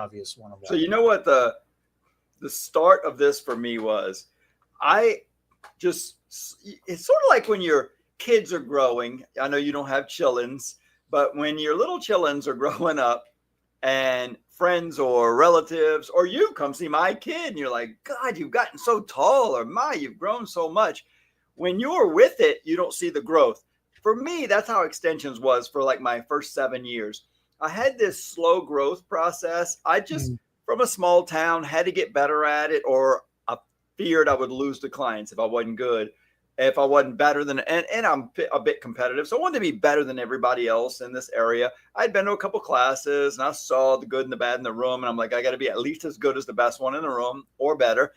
obvious one of So that. you know what the start of this for me was? I just, it's sort of like when your kids are growing. I know you don't have chillins, but when your little chillins are growing up and friends or relatives or you come see my kid and you're like, God, you've gotten so tall, or my, you've grown so much. When you're with it, you don't see the growth. For me, that's how extensions was for like my first 7 years. I had this slow growth process. I just, Mm. from a small town, had to get better at it, or I feared I would lose the clients if I wasn't good, if I wasn't better than, and I'm a bit competitive. So I wanted to be better than everybody else in this area. I'd been to a couple classes and I saw the good and the bad in the room. And I'm like, I got to be at least as good as the best one in the room or better.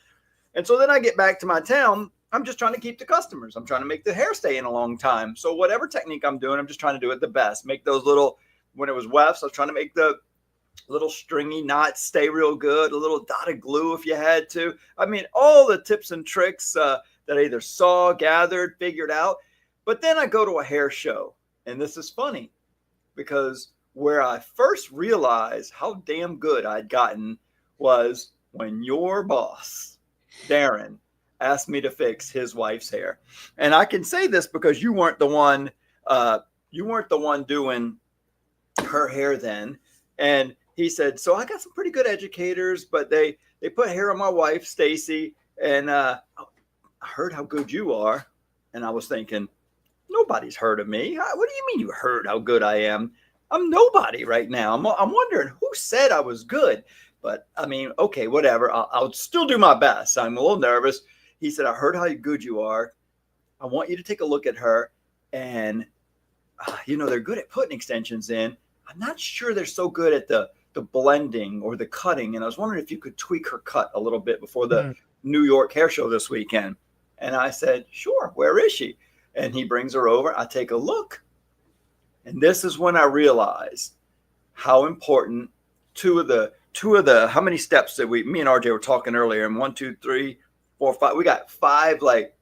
And so then I get back to my town. I'm just trying to keep the customers. I'm trying to make the hair stay in a long time. So whatever technique I'm doing, I'm just trying to do it the best. Make those little, when it was wefts, I was trying to make the little stringy knots stay real good, a little dotted glue if you had to. I mean, all the tips and tricks that I either saw, gathered, figured out. But then I go to a hair show. And this is funny because where I first realized how damn good I'd gotten was when your boss, Darren, asked me to fix his wife's hair. And I can say this because you weren't the one doing her hair then. And he said, so I got some pretty good educators, but they put hair on my wife, Stacy, and I heard how good you are. And I was thinking, nobody's heard of me. What do you mean you heard how good I am? I'm nobody right now. I'm wondering who said I was good. But I mean, okay, whatever. I'll still do my best. I'm a little nervous. He said, I heard how good you are. I want you to take a look at her. And, they're good at putting extensions in. I'm not sure they're so good at the blending or the cutting. And I was wondering if you could tweak her cut a little bit before the New York hair show this weekend. And I said, sure. Where is she? And he brings her over. I take a look. And this is when I realized how important two of the how many steps that me and RJ were talking earlier. And 1, 2, 3, 4, 5. We got 5 like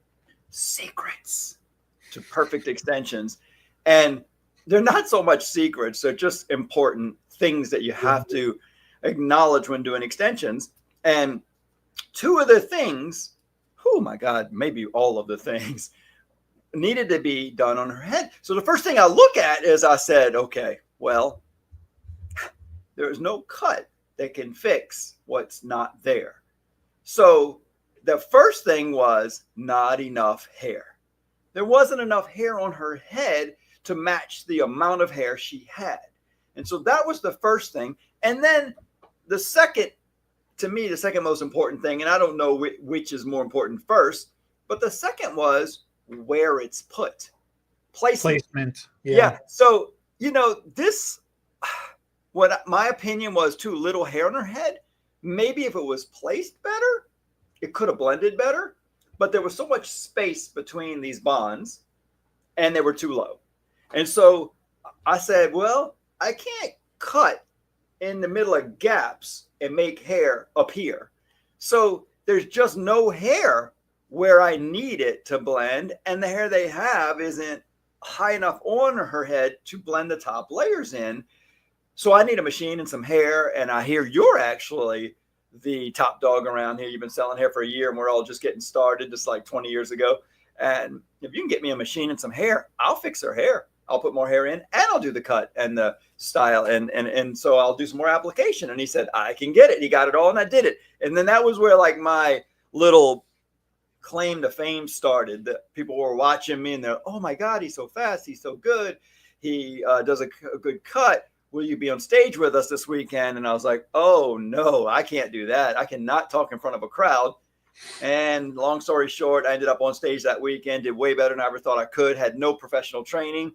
secrets to perfect extensions. And they're not so much secrets. They're just important things that you have to acknowledge when doing extensions. And 2 of the things, oh my God, maybe all of the things needed to be done on her head. So the first thing I look at is I said, okay, well, there is no cut that can fix what's not there. So the first thing was not enough hair. There wasn't enough hair on her head to match the amount of hair she had. And so that was the first thing. And then the second, to me, the second most important thing, and I don't know which is more important first, but the second was where it's put. Placement. Yeah. So, this, what my opinion was, too little hair on her head. Maybe if it was placed better, it could have blended better. But there was so much space between these bonds and they were too low. And so I said, well, I can't cut in the middle of gaps and make hair up here. So there's just no hair where I need it to blend. And the hair they have isn't high enough on her head to blend the top layers in. So I need a machine and some hair. And I hear you're actually the top dog around here. You've been selling hair for a year and we're all just getting started, just like 20 years ago. And if you can get me a machine and some hair, I'll fix her hair. I'll put more hair in and I'll do the cut and the style. And so I'll do some more application. And he said, I can get it. He got it all. And I did it. And then that was where like my little claim to fame started, that people were watching me and they're, oh my God, he's so fast. He's so good. He does a good cut. Will you be on stage with us this weekend? And I was like, oh no, I can't do that. I cannot talk in front of a crowd. And long story short, I ended up on stage that weekend, did way better than I ever thought I could, had no professional training.